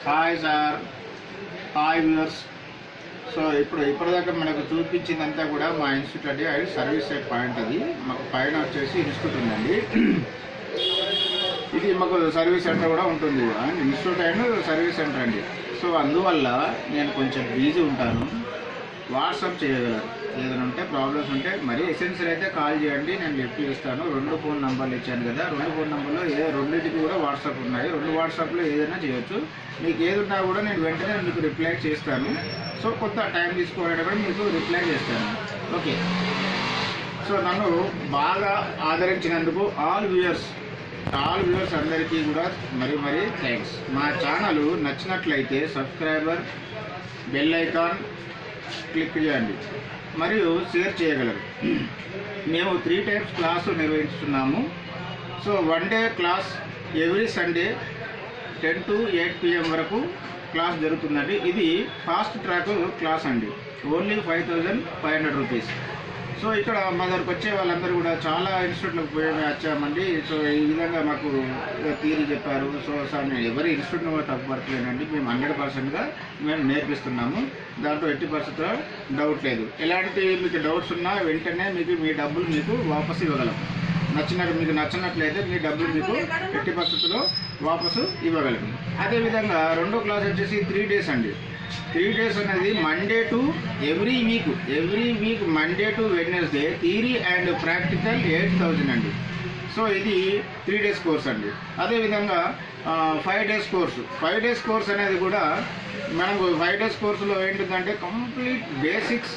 Hi sir, hi viewers. So ఇప్పటిదాకా మనకు చూపించిందంతా కూడా మా ఇన్స్టిట్యూట్ అండి. అది సర్వీస్ పాయింట్. అది మాకు పైన వచ్చేసి ఇన్స్టిట్యూట్ ఉందండి. ఇది మాకు సర్వీస్ సెంటర్ కూడా ఉంటుంది and institute and service centre అండి. సో అందువల్ల నేను కొంచెం బిజీ ఉంటాను. వాట్సాప్ చేయగలరు. ఏదైనా ఉంటే ప్రాబ్లమ్స్ ఉంటే మరీ ఎసెన్షియల్ అయితే కాల్ చేయండి, నేను లిఫ్ట్ చేస్తాను. 2 ఫోన్ నంబర్లు ఇచ్చాను కదా, 2 ఫోన్ నంబర్లో రెండింటికి కూడా వాట్సాప్ ఉన్నాయి. 2 వాట్సాప్లో ఏదైనా చేయొచ్చు. మీకు ఏది ఉన్నా కూడా నేను వెంటనే మీకు రిప్లై చేస్తాను. సో కొంత టైం తీసుకోవాలంటే కూడా మీకు రిప్లై చేస్తాను. ఓకే. సో నన్ను బాగా ఆదరించినందుకు ఆల్ వ్యూయర్స్ అందరికీ కూడా మరీ థ్యాంక్స్. మా ఛానల్ నచ్చినట్లయితే సబ్స్క్రైబర్ బెల్ ఐకాన్ క్లిక్ చేయండి మరియు షేర్ చేయగలరు. మేము 3 టైమ్స్ క్లాసు నిర్వహిస్తున్నాము. So 1 day class every Sunday 10 to 8 PM వరకు క్లాస్ జరుగుతుందండి. ఇది ఫాస్ట్ ట్రాక్ క్లాస్ అండి. Only 5500 rupees. సో ఇక్కడ మా దగ్గరకు వచ్చే వాళ్ళందరూ కూడా చాలా ఇన్స్టిట్యూట్లకు పోయి వచ్చామండి. సో ఈ విధంగా మాకు థియరీ చెప్పారు. సో సార్ నేను ఎవరి ఇన్స్టిట్యూట్ను తప్పుపడలేనండి. మేము 100%గా మేము నేర్పిస్తున్నాము. దాంట్లో 80% డౌట్ లేదు. ఎలాంటి మీకు డౌట్స్ ఉన్నా వెంటనే మీ డబ్బులు మీకు వాపసు ఇవ్వగలం. మీకు నచ్చినట్లయితే మీ డబ్బులు మీకు 80% వాపసు ఇవ్వగలం. అదేవిధంగా రెండో క్లాస్ వచ్చేసి 3 డేస్ అండి. 3 డేస్ అనేది Monday to every week Monday to Wednesday theory and practical 8000 అండి. సో ఇది 3 డేస్ కోర్స్ అండి. అదేవిధంగా 5 డేస్ కోర్సు. 5 డేస్ కోర్స్ అనేది కూడా మనకు 5 డేస్ కోర్సులో ఏంటిదంటే కంప్లీట్ బేసిక్స్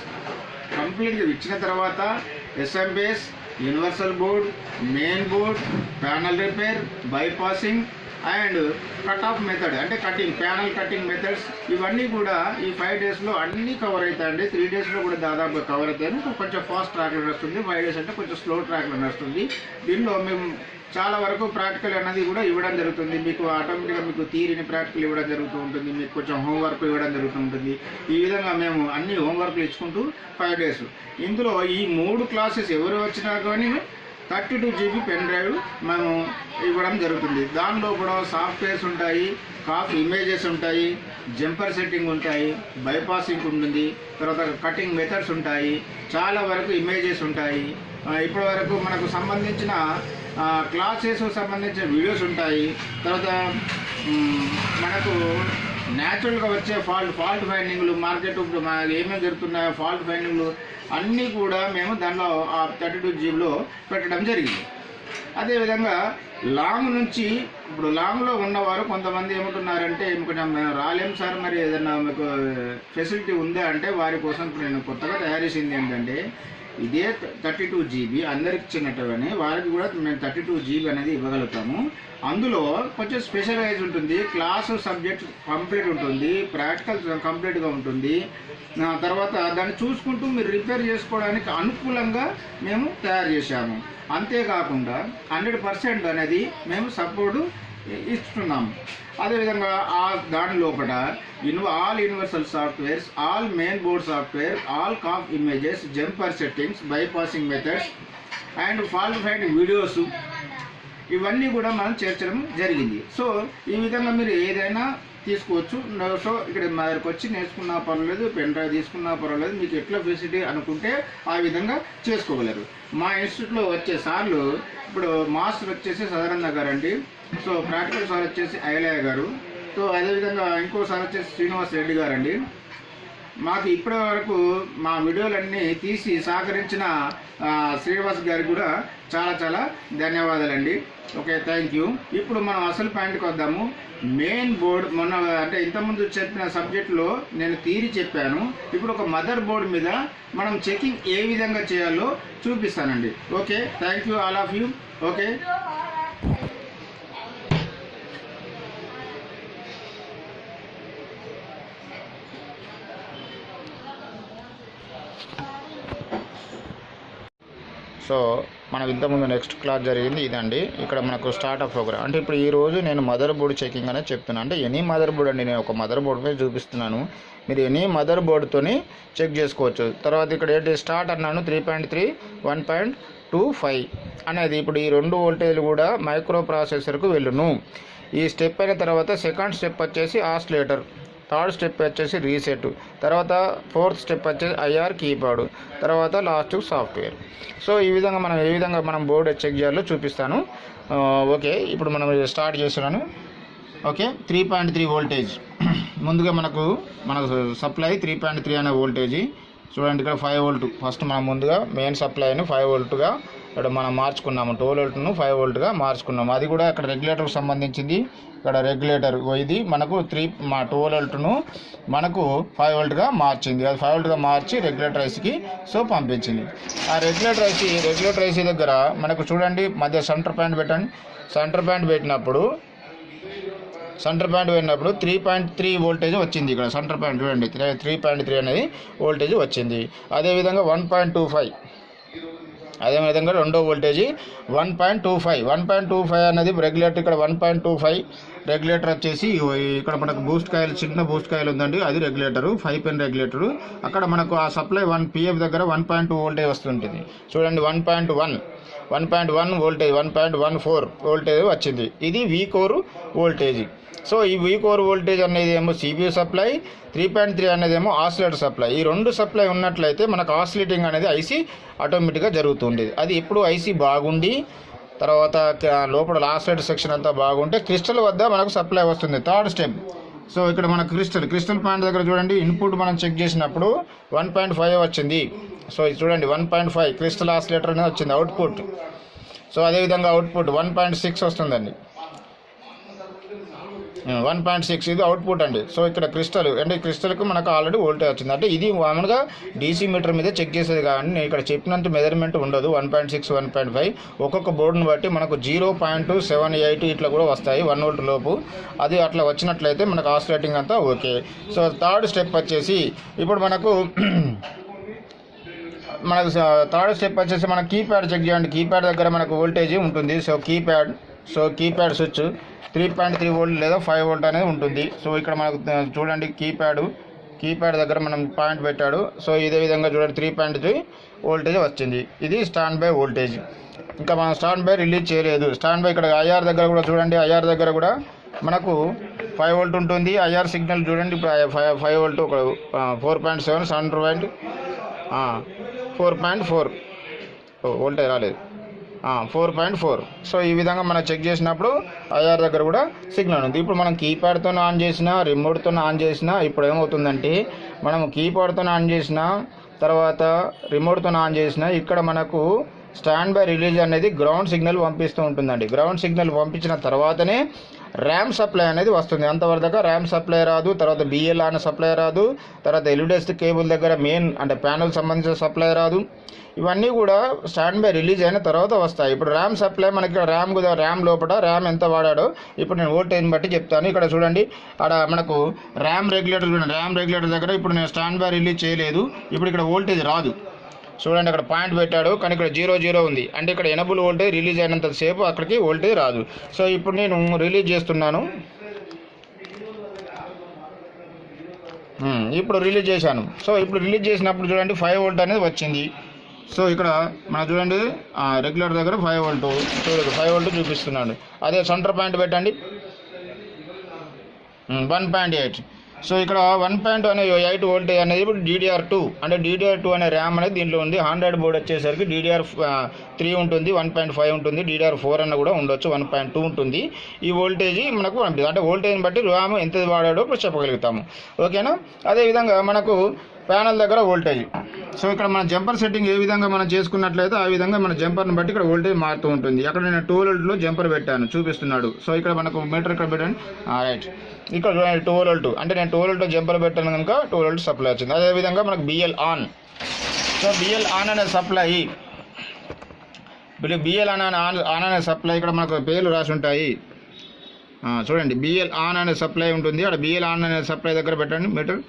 కంప్లీట్గా ఇచ్చిన తర్వాత SMPS, universal board, main board, panel repair, bypassing and cut off method అంటే ప్యానల్ కటింగ్ మెథడ్స్ ఇవన్నీ కూడా ఈ 5 డేస్లో అన్నీ కవర్ అవుతాయండి. 3 డేస్లో కూడా దాదాపు కవర్ అవుతాయి. కొంచెం ఫాస్ట్ ట్రాక్లో నడుస్తుంది. 5 డేస్ అంటే కొంచెం స్లో ట్రాక్లో నడుస్తుంది. దీనిలో మేము చాలా వరకు ప్రాక్టికల్ అనేది కూడా ఇవ్వడం జరుగుతుంది. మీకు ఆటోమేటిక్గా మీకు థియరీని ప్రాక్టికల్ ఇవ్వడం జరుగుతూ ఉంటుంది. మీకు కొంచెం హోంవర్క్ ఇవ్వడం జరుగుతూ ఉంటుంది. ఈ విధంగా మేము అన్ని హోంవర్క్లు ఇచ్చుకుంటూ 5 డేస్. ఇందులో ఈ 3 క్లాసెస్ ఎవరు వచ్చినా కానీ 32 GB పెన్ డ్రైవ్ మేము ఇవ్వడం జరుగుతుంది. దానిలో కూడా సాఫ్ట్వేర్స్ ఉంటాయి, కాఫ్ ఇమేజెస్ ఉంటాయి, జంపర్ సెట్టింగ్ ఉంటాయి, బైపాసింగ్ ఉంటుంది, తర్వాత కటింగ్ మెథడ్స్ ఉంటాయి, చాలా వరకు ఇమేజెస్ ఉంటాయి. ఇప్పటి వరకు మనకు సంబంధించిన క్లాసెస్ సంబంధించిన వీడియోస్ ఉంటాయి. తర్వాత మనకు న్యాచురల్గా వచ్చే ఫాల్ట్ ఫైండింగ్లు, మార్కెట్ ఇప్పుడు ఏమేమి జరుగుతున్నాయో ఫాల్ట్ ఫైండింగ్లు అన్నీ కూడా మేము దానిలో 32 GBలో పెట్టడం జరిగింది. అదేవిధంగా లాంగ్ నుంచి ఇప్పుడు లాంగ్లో ఉన్నవారు కొంతమంది ఏమంటున్నారంటే కొంచెం రాలేం సార్, మరి ఏదన్నా మీకు ఫెసిలిటీ ఉందా అంటే వారి కోసం నేను కొత్తగా తయారు చేసింది ఏంటంటే ఇదే 32 GB అందరికి ఇచ్చినట్టుగానే వారికి కూడా మేము 32 GB అనేది ఇవ్వగలుగుతాము. అందులో కొంచెం స్పెషలైజ్ ఉంటుంది. క్లాసు సబ్జెక్ట్ కంప్లీట్ ఉంటుంది, ప్రాక్టికల్ కంప్లీట్గా ఉంటుంది. తర్వాత దాన్ని చూసుకుంటూ మీరు రిపేర్ చేసుకోవడానికి అనుకూలంగా మేము తయారు చేశాము. అంతేకాకుండా 100% అనేది మేము సపోర్టు ఇస్తున్నాము. అదేవిధంగా దాని లోపల all universal softwares, all main board software, all కాఫ్ images, jumper settings, bypassing methods and fault finding videos ఇవన్నీ కూడా మనం చేర్చడం జరిగింది. సో ఈ విధంగా మీరు ఏదైనా తీసుకోవచ్చు. సో ఇక్కడ మా దగ్గరకు వచ్చి నేర్చుకున్నా పర్వాలేదు, పెన్ డ్రైవ్ తీసుకున్నా పర్వాలేదు, మీకు ఎట్లా ఫెసిలిటీ అనుకుంటే ఆ విధంగా చేసుకోగలరు. మా ఇన్స్టిట్యూట్లో వచ్చే సార్లు ఇప్పుడు మాస్టర్ వచ్చేసి సదానంద గారు అండి. సో ప్రాక్టికల్ సార్ వచ్చేసి ఐలయ్య గారు. సో అదేవిధంగా ఇంకోసారి వచ్చేసి శ్రీనివాస్ రెడ్డి గారండి. మాకు ఇప్పటి వరకు మా వీడియోలన్నీ తీసి సహకరించిన శ్రీనివాస్ గారికి కూడా చాలా చాలా ధన్యవాదాలండి. Okay, thank you. ఇప్పుడు మనం అసలు పాయింట్కి వద్దాము. మెయిన్ బోర్డ్ మొన్న అంటే ఇంతకుముందు చెప్పిన సబ్జెక్టులో నేను థియరీ చెప్పాను. ఇప్పుడు ఒక మదర్ బోర్డ్ మీద మనం చెకింగ్ ఏ విధంగా చేయాలో చూపిస్తానండి. Okay, thank you all of you. Okay, so మనం ఇంతకుముందు నెక్స్ట్ క్లాస్ జరిగింది ఇదండి. ఇక్కడ మనకు స్టార్ట్ ఆఫ్ ప్రోగ్రామ్ అంటే ఇప్పుడు ఈరోజు నేను మదర్ బోర్డ్ చెకింగ్ అనేది చెప్తున్నాను. అంటే ఎనీ మదర్ బోర్డ్ అండి, నేను ఒక మదర్ బోర్డ్ మీద చూపిస్తున్నాను. మీరు ఎనీ మదర్ బోర్డ్తోని చెక్ చేసుకోవచ్చు. తర్వాత ఇక్కడ ఏంటి స్టార్ట్ అన్నాను 3.3 1.25 అనేది. ఇప్పుడు ఈ 2 వోల్టేజ్లు కూడా మైక్రో ప్రాసెసర్కు వెళ్ళును. ఈ స్టెప్ అయిన తర్వాత సెకండ్ స్టెప్ వచ్చేసి ఆసిలేటర్, థర్డ్ స్టెప్ వచ్చేసి రీసెట్, తర్వాత ఫోర్త్ స్టెప్ వచ్చేసి ఐఆర్ కీప్యాడ్, తర్వాత లాస్ట్ సాఫ్ట్వేర్. సో ఈ విధంగా మనం ఏ విధంగా మనం బోర్డ్ చెక్ చేయాలో చూపిస్తాను. ఓకే, ఇప్పుడు మనం స్టార్ట్ చేస్తున్నాను. ఓకే, 3.3 వోల్టేజ్ ముందుగా మనకు సప్లై 3.3 అనే వోల్టేజీ చూడండి. ఇక్కడ 5 వోల్ట్ ఫస్ట్ మనం ముందుగా మెయిన్ సప్లైని 5 వోల్ట్గా ఇక్కడ మనం మార్చుకున్నాము. 12 వోల్ట్ను 5 వోల్ట్గా మార్చుకున్నాము. అది కూడా ఇక్కడ రెగ్యులేటర్కి సంబంధించింది. ఇక్కడ రెగ్యులేటర్ ఇది మనకు 12 వోల్ట్ను మనకు 5 వోల్ట్గా మార్చింది. అది 5 వోల్ట్గా మార్చి రెగ్యులేటర్ ఐసీకి పంపించింది. ఆ రెగ్యులేటర్ ఐసీ దగ్గర మనకు చూడండి మధ్య సెంటర్ పాయింట్ పెట్టండి. సెంటర్ పాయింట్ పెట్టినప్పుడు 3.3 వోల్టేజ్ వచ్చింది. ఇక్కడ సెంటర్ పాయింట్ చూడండి 3.3 అనేది వోల్టేజ్ వచ్చింది. అదేవిధంగా 1.25 అదేవిధంగా రెండో వోల్టేజీ 1.25 అనేది రెగ్యులేటర్. ఇక్కడ 1.25 రెగ్యులేటర్ వచ్చేసి ఇక్కడ మనకు బూస్ట్ కాయిల్, చిన్న బూస్ట్ కాయిల్ ఉందండి, అది రెగ్యులేటరు, 5 పిన్ రెగ్యులేటరు. అక్కడ మనకు ఆ సప్లై 1 PF దగ్గర 1.2 వోల్టేజ్ వస్తుంటుంది చూడండి. 1.1 వోల్టేజ్ 1.14 వోల్టేజ్ వచ్చింది. ఇది వీ కోర్ వోల్టేజ్. సో ఈ వీ కోర్ వోల్టేజ్ అనేది ఏమో CPU సప్లై, 3.3 అనేది ఏమో ఆసిలేటర్ సప్లై. ఈ 2 సప్లై ఉన్నట్లయితే మనకు ఆసిలేటింగ్ అనేది ఐసీ ఆటోమేటిక్గా జరుగుతుంది. అది ఎప్పుడు ఐసీ బాగుండి తర్వాత లోపల ఆసిలేటర్ సెక్షన్ అంతా బాగుంటే క్రిస్టల్ వద్ద మనకు సప్లై వస్తుంది. Third step. సో ఇక్కడ మన క్రిస్టల్ పాయింట్ దగ్గర చూడండి ఇన్పుట్ మనం చెక్ చేసినప్పుడు 1.5 వచ్చింది. సో ఇది చూడండి 1.5 క్రిస్టల్ ఆసిలేటర్ అనేది వచ్చింది అవుట్పుట్. సో అదేవిధంగా అవుట్పుట్ 1.6 వస్తుందండి. 1.6 ఇది అవుట్పుట్ అండి. సో ఇక్కడ క్రిస్టల్కి మనకు ఆల్రెడీ వోల్టేజ్ వచ్చింది. అంటే ఇది మామూలుగా డీసీ మీటర్ మీద చెక్ చేసేది కానీ నేను ఇక్కడ చెప్పినంత మెజర్మెంట్ ఉండదు. 1.6 1.5 ఒక్కొక్క బోర్డుని బట్టి మనకు 0.78 ఇట్లా కూడా వస్తాయి 1 వోల్ట్ లోపు. అది అట్లా వచ్చినట్లయితే మనకు ఆసిలేటింగ్ అంతా ఓకే. సో థర్డ్ స్టెప్ వచ్చేసి ఇప్పుడు మనకు థర్డ్ స్టెప్ వచ్చేసి మన కీప్యాడ్ చెక్ చేయండి. కీప్యాడ్ దగ్గర మనకు వోల్టేజ్ ఉంటుంది. సో కీప్యాడ్ స్విచ్ 3.3 వోల్ట్ లేదా 5 వోల్ట్ అనేది ఉంటుంది. సో ఇక్కడ మనకు చూడండి కీప్యాడ్ దగ్గర మనం పాయింట్ పెట్టాడు. సో ఇదే విధంగా చూడండి 3.3 వోల్టేజ్ వచ్చింది. ఇది స్టాండ్ బై వోల్టేజ్. ఇంకా మనం స్టాండ్ బై రిలీజ్ చేయలేదు. స్టాండ్ బై ఇక్కడ ఐఆర్ దగ్గర కూడా చూడండి. ఐఆర్ దగ్గర కూడా మనకు 5 వోల్ట్ ఉంటుంది. ఐఆర్ సిగ్నల్ చూడండి ఇప్పుడు 5 వోల్ట్ ఒక 4.7 4.4 వోల్టేజ్ రాలేదు 4.4. సో ఈ విధంగా మనం చెక్ చేసినప్పుడు ఐఆర్ దగ్గర కూడా సిగ్నల్ ఉంది. ఇప్పుడు మనం కీప్యాడ్తో ఆన్ చేసినా రిమోట్తో ఆన్ చేసినా ఇప్పుడు ఏమవుతుందంటే మనం కీప్యాడ్తో ఆన్ చేసినా తర్వాత రిమోట్తో ఆన్ చేసినా ఇక్కడ మనకు స్టాండ్ బై రిలీజ్ అనేది గ్రౌండ్ సిగ్నల్ పంపిస్తూ ఉంటుందండి. గ్రౌండ్ సిగ్నల్ పంపించిన తర్వాతనే ర్యామ్ సప్లై అనేది వస్తుంది. అంతవరకు దాకా ర్యామ్ సప్లై రాదు. తర్వాత బిఎల్ అనే సప్లై రాదు. తర్వాత ఎల్ఈడి కేబుల్ దగ్గర మెయిన్ అంటే ప్యానల్ సంబంధించిన సప్లై రాదు. ఇవన్నీ కూడా స్టాండ్ బై రిలీజ్ అయిన తర్వాత వస్తాయి. ఇప్పుడు ర్యామ్ సప్లై మనకి ర్యామ్ లోపల ర్యామ్ ఎంత వాడాడో ఇప్పుడు నేను వోల్టేజ్ని బట్టి చెప్తాను. ఇక్కడ చూడండి అక్కడ మనకు ర్యామ్ రెగ్యులేటర్ చూడండి. ర్యామ్ రెగ్యులేటర్ దగ్గర ఇప్పుడు నేను స్టాండ్ బై రిలీజ్ చేయలేదు. ఇప్పుడు ఇక్కడ వోల్టేజ్ రాదు. చూడండి అక్కడ పాయింట్ పెట్టాడు కానీ ఇక్కడ 0 ఉంది. అంటే ఇక్కడ ఎనబుల్ వోల్టేజ్ రిలీజ్ అయినంతసేపు అక్కడికి వోల్టేజ్ రాదు. సో ఇప్పుడు నేను రిలీజ్ చేస్తున్నాను. ఇప్పుడు రిలీజ్ చేశాను. సో ఇప్పుడు రిలీజ్ చేసినప్పుడు చూడండి 5 వోల్ట్ అనేది వచ్చింది. సో ఇక్కడ మనం చూడండి రెగ్యులర్ దగ్గర 5 వోల్ట్ చూడండి 5 వోల్ట్ చూపిస్తున్నాడు. అదే సెంటర్ పాయింట్ పెట్టండి 1.8. సో ఇక్కడ 1.2 అనే 8 వోల్టేజ్ అనేది ఇప్పుడు DDR2 అంటే DDR2 అనే ర్యామ్ అనేది దీంట్లో ఉంది. 100 బోర్డ్ వచ్చేసరికి DDR3 ఉంటుంది, 1.5 ఉంటుంది, DDR4 అన్న కూడా ఉండొచ్చు, 1.2 ఉంటుంది. ఈ వోల్టేజ్ మనకు పంపిస్తుంది. అంటే వోల్టేజ్ని బట్టి ర్యామ్ ఎంత వాడాడో ఇప్పుడు చెప్పగలుగుతాము. ఓకేనా. అదేవిధంగా మనకు ప్యానల్ దగ్గర వోల్టేజ్. సో ఇక్కడ మన జంపర్ సెట్టింగ్ ఏ విధంగా మనం చేసుకున్నట్లయితే ఆ విధంగా మన జంపర్ని బట్టి ఇక్కడ వోల్టేజ్ మారుతూ ఉంటుంది. అక్కడ నేను 12 వోల్ట్లో జంపర్ పెట్టాను, చూపిస్తున్నాడు. సో ఇక్కడ మనకు మీటర్ ఇక్కడ పెట్టండి. రైట్, ఇక్కడ 12 వోల్ట్ అంటే నేను 12 వోల్ట్ జంపర్ పెట్టాను కనుక 12 వోల్ట్ సప్లై వచ్చింది. అదేవిధంగా మనకు BL on. So BL on అనే సప్లై, BL ఆన్ అనే సప్లై ఇక్కడ మనకు పేర్లు రాసి ఉంటాయి. చూడండి, BL ఆన్ అనే సప్లై ఉంటుంది. అక్కడ BL ఆన్ అనే సప్లై దగ్గర పెట్టండి మీటర్.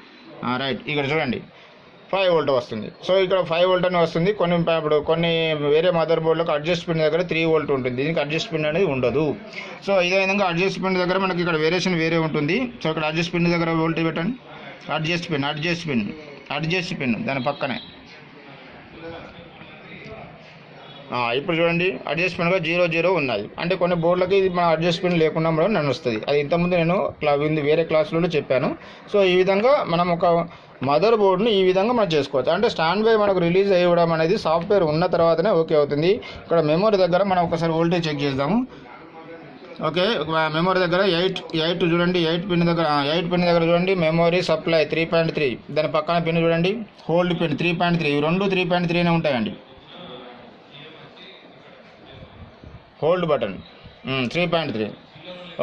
రైట్, ఇక్కడ చూడండి 5 వోల్ట్ వస్తుంది. సో ఇక్కడ 5 వోల్ట్ అని వస్తుంది. కొన్ని వేరే మదర్ బోర్డులకు అడ్జస్ట్ పిన్ దగ్గర 3 వోల్ట్ ఉంటుంది, దీనికి అడ్జస్ట్ పిన్ అనేది ఉండదు. సో ఇదే విధంగా అడ్జస్ట్ పిన్ దగ్గర మనకి ఇక్కడ వేరియేషన్ వేరే ఉంటుంది. సో ఇక్కడ అడ్జస్ట్ పిన్ దగ్గర వోల్టేజ్ పెట్టండి. అడ్జస్ట్ పిన్ దాని పక్కనే. ఇప్పుడు చూడండి అడ్జస్ట్మెంట్గా 0 ఉన్నాయి. అంటే కొన్ని బోర్డులకి ఇది మన అడ్జస్ట్మెంట్ లేకుండా మనం నడుస్తుంది. అది ఇంతకుముందు నేను వేరే క్లాసులో చెప్పాను. సో ఈ విధంగా మనం ఒక మదర్ బోర్డుని ఈ విధంగా మనం చేసుకోవచ్చు. అంటే స్టాండ్ బై మనకు రిలీజ్ అయ్యడం అనేది సాఫ్ట్వేర్ ఉన్న తర్వాతనే ఓకే అవుతుంది. ఇక్కడ మెమరీ దగ్గర మనం ఒకసారి వోల్టేజ్ చెక్ చేద్దాము. ఓకే, మెమరీ దగ్గర 8 చూడండి, 8 పిన్ దగ్గర చూడండి మెమరీ సప్లై 3.3, దాని పక్కన పిన్ చూడండి హోల్డ్ పిన్ 3.3, ఇవి రెండు 3.3నే ఉంటాయండి. Hold button 3.3.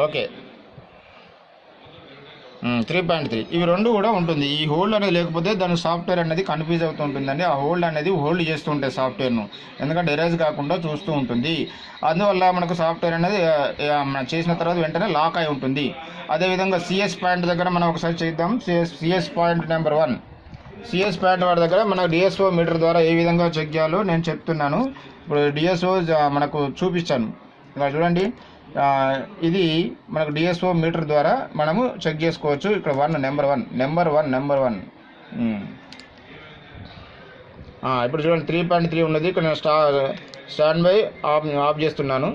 ఓకే, 3.3 ఇవి రెండు కూడా ఉంటుంది. ఈ హోల్డ్ అనేది లేకపోతే దాని సాఫ్ట్వేర్ అనేది కన్ఫ్యూజ్ అవుతూ ఉంటుందండి. ఆ హోల్డ్ అనేది హోల్డ్ చేస్తూ ఉంటాయి సాఫ్ట్వేర్ను, ఎందుకంటే ఎరేజ్ కాకుండా చూస్తూ ఉంటుంది. అందువల్ల మనకు సాఫ్ట్వేర్ అనేది చేసిన తర్వాత వెంటనే లాక్ అయి ఉంటుంది. అదేవిధంగా CS పాయింట్ దగ్గర మనం ఒకసారి చేద్దాం. CS point number 1, CS point వాడి దగ్గర మనకు DSO మీటర్ ద్వారా ఏ విధంగా చెక్ చేయాలో నేను చెప్తున్నాను. ఇప్పుడు DSO మనకు చూపించాను. ఇక్కడ చూడండి, ఇది మనకు DSO మీటర్ ద్వారా మనము చెక్ చేసుకోవచ్చు. ఇక్కడ నెంబర్ వన్. ఇప్పుడు చూడండి 3.3 ఉన్నది. ఇక్కడ నేను స్టాండ్ బై ఆఫ్ చేస్తున్నాను.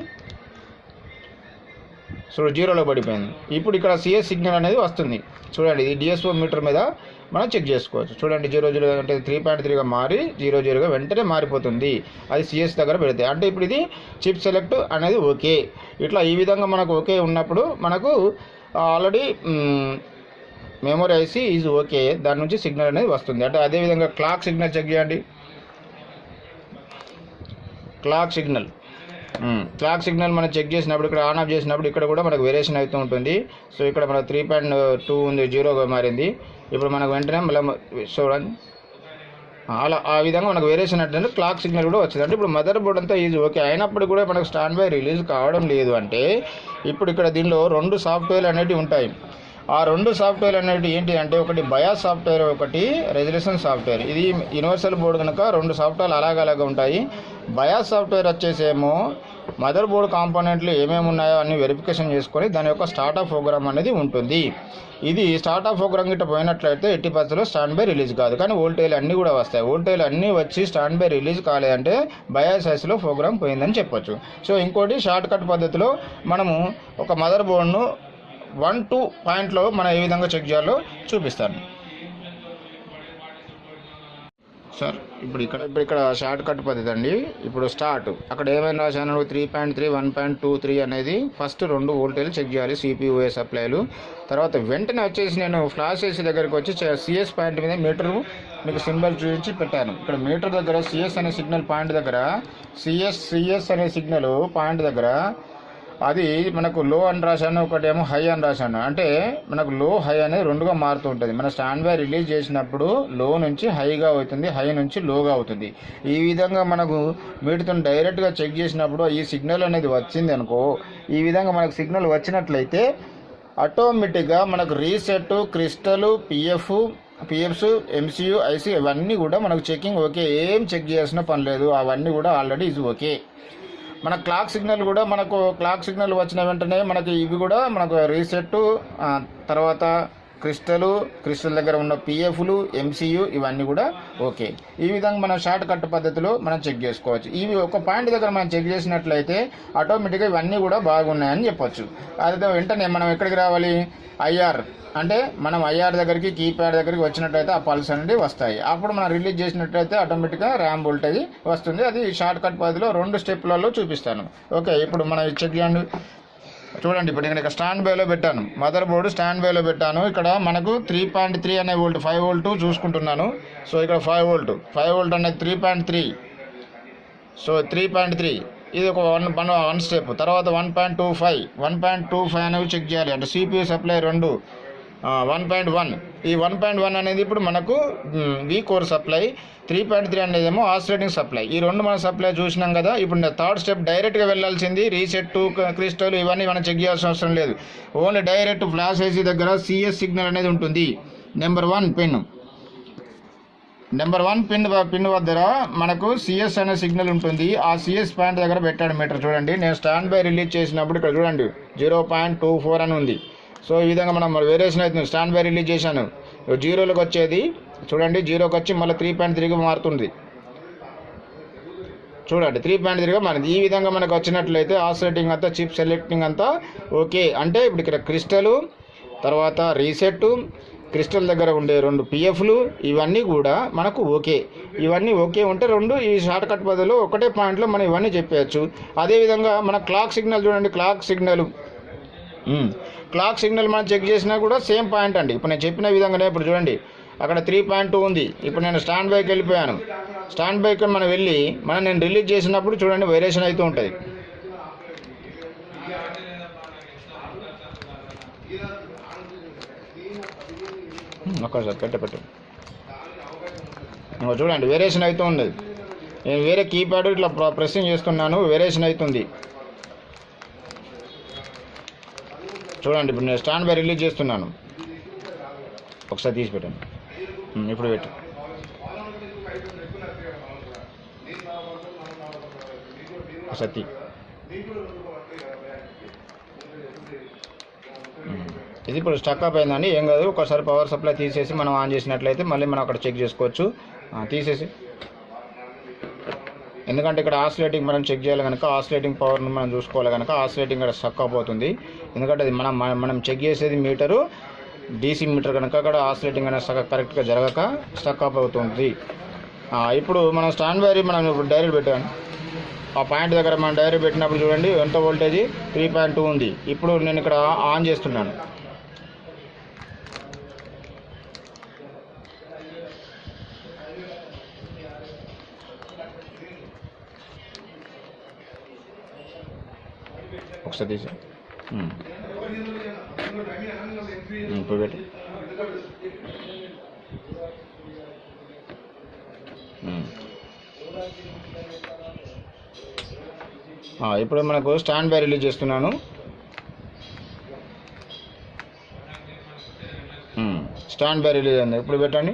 సో 0లో పడిపోయింది. ఇప్పుడు ఇక్కడ CS సిగ్నల్ అనేది వస్తుంది. చూడండి, ఇది DSO మీటర్ మీద మనం చెక్ చేసుకోవచ్చు. చూడండి 0 అంటే 3.3గా మారి 0గా వెంటనే మారిపోతుంది. అది CS దగ్గర పెడితే అంటే ఇప్పుడు ఇది చిప్ సెలెక్ట్ అనేది ఓకే. ఇట్లా ఈ విధంగా మనకు ఓకే ఉన్నప్పుడు మనకు already memory IC is okay, దాని నుంచి సిగ్నల్ అనేది వస్తుంది. అంటే అదేవిధంగా క్లాక్ సిగ్నల్ చెక్ చేయండి. క్లాక్ సిగ్నల్ మనం చెక్ చేసినప్పుడు ఇక్కడ ఆన్ ఆఫ్ చేసినప్పుడు ఇక్కడ కూడా మనకు వేరియేషన్ అవుతూ ఉంటుంది. సో ఇక్కడ మనకు 3.2 ఉంది, 0గా మారింది. ఇప్పుడు మనకు వెంటనే మళ్ళీ చూడండి అలా ఆ విధంగా మనకు వేరియేషన్ అంటే క్లాక్ సిగ్నల్ కూడా వచ్చింది. అంటే ఇప్పుడు మదర్ బోర్డ్ అంతా ఈజీ ఓకే అయినప్పుడు కూడా మనకు స్టాండ్ బై రిలీజ్ కావడం లేదు. అంటే ఇప్పుడు ఇక్కడ దీనిలో 2 సాఫ్ట్వేర్లు అనేవి ఉంటాయి. ఆ 2 సాఫ్ట్వేర్ అనేవి ఏంటి అంటే ఒకటి బయాస్ సాఫ్ట్వేర్, ఒకటి రెజల్యూషన్ సాఫ్ట్వేర్. ఇది యూనివర్సల్ బోర్డు కనుక 2 సాఫ్ట్వేర్లు అలాగ ఉంటాయి. బయాస్ సాఫ్ట్వేర్ వచ్చేసేమో మదర్ బోర్డు కాంపోనెంట్లు ఏమేమి ఉన్నాయో అన్ని వెరిఫికేషన్ చేసుకొని దాని యొక్క స్టార్ట్అప్ ప్రోగ్రామ్ అనేది ఉంటుంది. ఇది స్టార్ట్అప్ ప్రోగ్రామ్ గిట్ట పోయినట్లయితే 80% స్టాండ్ బై రిలీజ్ కాదు. కానీ వోల్టేజ్లు అన్నీ కూడా వస్తాయి. వోల్టేజ్లు అన్నీ వచ్చి స్టాండ్ బై రిలీజ్ కాలేదంటే బయాస్ ఐసిలో ప్రోగ్రామ్ పోయిందని చెప్పొచ్చు. సో ఇంకోటి షార్ట్ కట్ పద్ధతిలో మనము ఒక మదర్ బోర్డును 1-2 పాయింట్లో మనం ఏ విధంగా చెక్ చేయాలో చూపిస్తాను సార్. ఇప్పుడు ఇక్కడ షార్ట్ కట్ పద్ధతి అండి. ఇప్పుడు స్టార్ట్ అక్కడ ఏమైనా రాశాను 3.3 1.23 అనేది ఫస్ట్ 2 వోల్టేజ్లు చెక్ చేయాలి CPU సప్లైలు. తర్వాత వెంటనే వచ్చేసి నేను ఫ్లాష్ ఏసీ దగ్గరికి వచ్చి CS పాయింట్ మీద మీటరు మీకు సింబల్ చూపించి పెట్టాను. ఇక్కడ మీటర్ దగ్గర CS అనే సిగ్నల్ పాయింట్ దగ్గర CS అనే సిగ్నల్ పాయింట్ దగ్గర అది మనకు లో అని రాశాను, ఒకటేమో హై అని రాశాను. అంటే మనకు లో హై అనేది 2గా మారుతూ ఉంటుంది. మన స్టాండ్ బై రిలీజ్ చేసినప్పుడు లో నుంచి హైగా అవుతుంది, హై నుంచి లోగా అవుతుంది. ఈ విధంగా మనకు మీటర్తో డైరెక్ట్గా చెక్ చేసినప్పుడు ఈ సిగ్నల్ అనేది వచ్చింది అనుకో, ఈ విధంగా మనకు సిగ్నల్ వచ్చినట్లయితే ఆటోమేటిక్గా మనకు reset, crystal, PFs, MCU, IC ఇవన్నీ కూడా మనకు చెకింగ్ ఓకే. ఏం చెక్ చేయాల్సిన పని లేదు, అవన్నీ కూడా ఆల్రెడీ ఇది ఓకే. మన క్లాక్ సిగ్నల్ కూడా క్లాక్ సిగ్నల్ వచ్చిన వెంటనే మనకి ఇవి కూడా మనకు రీసెట్, తర్వాత క్రిస్టల్ దగ్గర ఉన్న పిఎఫ్లు, ఎంసీయు ఇవన్నీ కూడా ఓకే. ఈ విధంగా మనం షార్ట్ కట్ పద్ధతిలో మనం చెక్ చేసుకోవచ్చు. ఇవి ఒక పాయింట్ దగ్గర మనం చెక్ చేసినట్లయితే ఆటోమేటిక్గా ఇవన్నీ కూడా బాగున్నాయని చెప్పొచ్చు. అదే వెంటనే మనం ఎక్కడికి రావాలి, ఐఆర్ అంటే మనం ఐఆర్ దగ్గరికి కీప్యాడ్ దగ్గరికి వచ్చినట్లయితే ఆ పల్స్ అనేది వస్తాయి. అప్పుడు మనం రిలీజ్ చేసినట్లయితే ఆటోమేటిక్గా ర్యామ్ వోల్టేజ్ వస్తుంది. అది షార్ట్ కట్ పద్ధతిలో 2 స్టెప్లలో చూపిస్తాను. ఓకే, ఇప్పుడు మనం చెక్ చేయండి. చూడండి, ఇప్పుడు ఇక్కడ స్టాండ్ బైలో పెట్టాను, మదర్ బోర్డు స్టాండ్ బైలో పెట్టాను. ఇక్కడ మనకు 3.3 అనే వోల్ట్, 5 వోల్ట్ చూసుకుంటున్నాను. సో ఇక్కడ 5 వోల్ట్ అనేది 3.3. సో 3.3 ఇది ఒక వన్ స్టెప్. తర్వాత 1.25 అనేవి చెక్ చేయాలి. అంటే సిపియూ సప్లై 2 1.1. ఈ 1.1 అనేది ఇప్పుడు మనకు వి కోర్ సప్లై, 3.3 అనేది ఏమో ఆసిలేటింగ్ సప్లై. ఈ 2 మనం సప్లై చూసినాం కదా. ఇప్పుడు థర్డ్ స్టెప్ డైరెక్ట్గా వెళ్ళాల్సింది రీసెట్, క్రిస్టల్ ఇవన్నీ మనం చెక్ చేయాల్సిన అవసరం లేదు. ఓన్లీ డైరెక్ట్ ఫ్లాష్ ఐసీ దగ్గర సిఎస్ సిగ్నల్ అనేది ఉంటుంది. నెంబర్ 1 పిన్ వద్ద మనకు సిఎస్ అనే సిగ్నల్ ఉంటుంది. ఆ సిఎస్ పాయింట్ దగ్గర పెట్టాడు మీటర్. చూడండి, నేను స్టాండ్ బై రిలీజ్ చేసినప్పుడు ఇక్కడ చూడండి 0.24 అని ఉంది. సో ఈ విధంగా మనం వేరియేషన్ అవుతుంది. స్టాండ్ బై రిలీజ్ చేశాను, 0కి వచ్చేది చూడండి, 0కి వచ్చి మళ్ళీ 3.3గా మారుతుంది. చూడండి 3.3గా మారింది. ఈ విధంగా మనకు వచ్చినట్లయితే ఆసిలేటింగ్ అంతా, చిప్ సెలెక్టింగ్ అంతా ఓకే. అంటే ఇప్పుడు ఇక్కడ క్రిస్టల్, తర్వాత రీసెట్, క్రిస్టల్ దగ్గర ఉండే 2 పిఎఫ్లు ఇవన్నీ కూడా మనకు ఓకే. ఇవన్నీ ఓకే ఉంటే 2 ఈ షార్ట్ కట్ బదులు ఒకటే పాయింట్లో మనం ఇవన్నీ చెప్పేయచ్చు. అదేవిధంగా మన క్లాక్ సిగ్నల్ చూడండి, క్లాక్ సిగ్నల్ మనం చెక్ చేసినా కూడా సేమ్ పాయింట్ అండి. ఇప్పుడు నేను చెప్పిన విధంగానే ఇప్పుడు చూడండి అక్కడ 3.2 ఉంది. ఇప్పుడు నేను స్టాండ్ బైకి వెళ్ళిపోయాను. స్టాండ్ బైకి మనం వెళ్ళి నేను రిలీజ్ చేసినప్పుడు చూడండి వేరియేషన్ అవుతూ ఉంటుంది. ఒక్కసారి పెట్టు చూడండి వేరియేషన్ అవుతూ ఉంది. నేను వేరే కీప్యాడ్ ఇట్లా ప్రెస్సింగ్ చేస్తున్నాను, వేరియేషన్ అవుతుంది. చూడండి ఇప్పుడు నేను స్టాండ్ బై రిలీజ్ చేస్తున్నాను. ఒకసారి తీసి పెట్టండి, ఇప్పుడు పెట్టు. ఒకసారి ఇది ఇప్పుడు స్టక్ అప్ అయిందండి. ఏం కాదు, ఒకసారి పవర్ సప్లై తీసేసి మనం ఆన్ చేసినట్లయితే మళ్ళీ మనం అక్కడ చెక్ చేసుకోవచ్చు. తీసేసి, ఎందుకంటే ఇక్కడ ఆసిలేటింగ్ మనం చెక్ చేయాలి కనుక, ఆసిలేటింగ్ పవర్ను మనం చూసుకోవాలి కనుక ఆసిలేటింగ్ ఇక్కడ స్టక్ అప్ అవుతుంది. ఎందుకంటే అది మనం చెక్ చేసేది మీటరు డీసీ మీటర్ కనుక అక్కడ ఆసిలేటింగ్ అనేది కరెక్ట్గా జరగక స్టక్ అప్ అవుతుంది. ఇప్పుడు మనం స్టాండ్ బై మనం ఇప్పుడు డైరెక్ట్ పెట్టాను. ఆ పాయింట్ దగ్గర మనం డైరెక్ట్ పెట్టినప్పుడు చూడండి ఎంత వోల్టేజ్ 3.2 ఉంది. ఇప్పుడు నేను ఇక్కడ ఆన్ చేస్తున్నాను. ఒకసారి తీసి ఇప్పుడు పెట్టి ఇప్పుడు మనకు స్టాండ్ బై రిలీజ్ చేస్తున్నాను. స్టాండ్ బై రిలీజ్ అయింది. ఇప్పుడు పెట్టండి.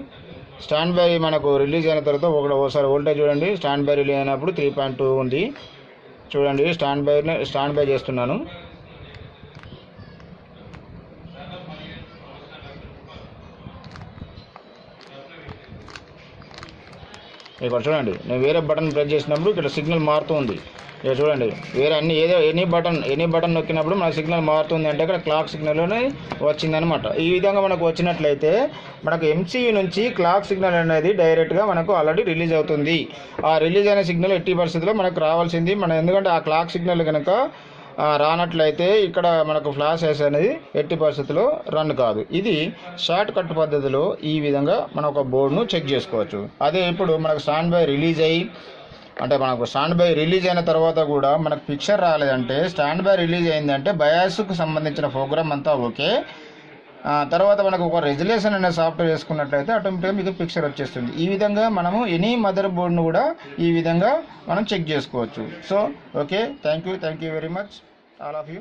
స్టాండ్ బై మనకు రిలీజ్ అయిన తర్వాత ఒకసారి వోల్టేజ్ చూడండి. స్టాండ్ బై రిలీజ్ అయినప్పుడు 3.2 ఉంది. చూడండి స్టాండ్ బై చేస్తున్నాను. ఇక్కడ చూడండి నేను వేరే బటన్ ప్రెస్ చేసినప్పుడు ఇక్కడ సిగ్నల్ మారుతూ ఉంది. ఇక్కడ చూడండి వేరే ఎనీ బటన్ నొక్కినప్పుడు మన సిగ్నల్ మారుతుంది అంటే ఇక్కడ క్లాక్ సిగ్నల్లోనే వచ్చిందనమాట. ఈ విధంగా మనకు వచ్చినట్లయితే మనకు ఎంసీయూ నుంచి క్లాక్ సిగ్నల్ అనేది డైరెక్ట్గా మనకు ఆల్రెడీ రిలీజ్ అవుతుంది. ఆ రిలీజ్ అయిన సిగ్నల్ ఎట్టి పరిస్థితుల్లో మనకు రావాల్సింది ఎందుకంటే ఆ క్లాక్ సిగ్నల్ కనుక రానట్లయితే ఇక్కడ మనకు ఫ్లాష్ ఐసీ అనేది ఎట్టి పరిస్థితుల్లో రన్ కాదు. ఇది షార్ట్ కట్ పద్ధతిలో ఈ విధంగా మనం ఒక బోర్డును చెక్ చేసుకోవచ్చు. అదే ఇప్పుడు మనకు స్టాండ్ బై రిలీజ్ అయిన తర్వాత కూడా మనకు పిక్చర్ రాలేదంటే, స్టాండ్ బై రిలీజ్ అయిందంటే బయాస్కు సంబంధించిన ప్రోగ్రామ్ అంతా ఓకే. తర్వాత మనకు ఒక రెజల్యూషన్ అనే సాఫ్ట్వేర్ వేసుకున్నట్లయితే ఆటోమేటిక్గా మీకు పిక్చర్ వచ్చేస్తుంది. ఈ విధంగా మనము ఎనీ మదర్ బోర్డును కూడా ఈ విధంగా మనం చెక్ చేసుకోవచ్చు. So okay, thank you very much all of you.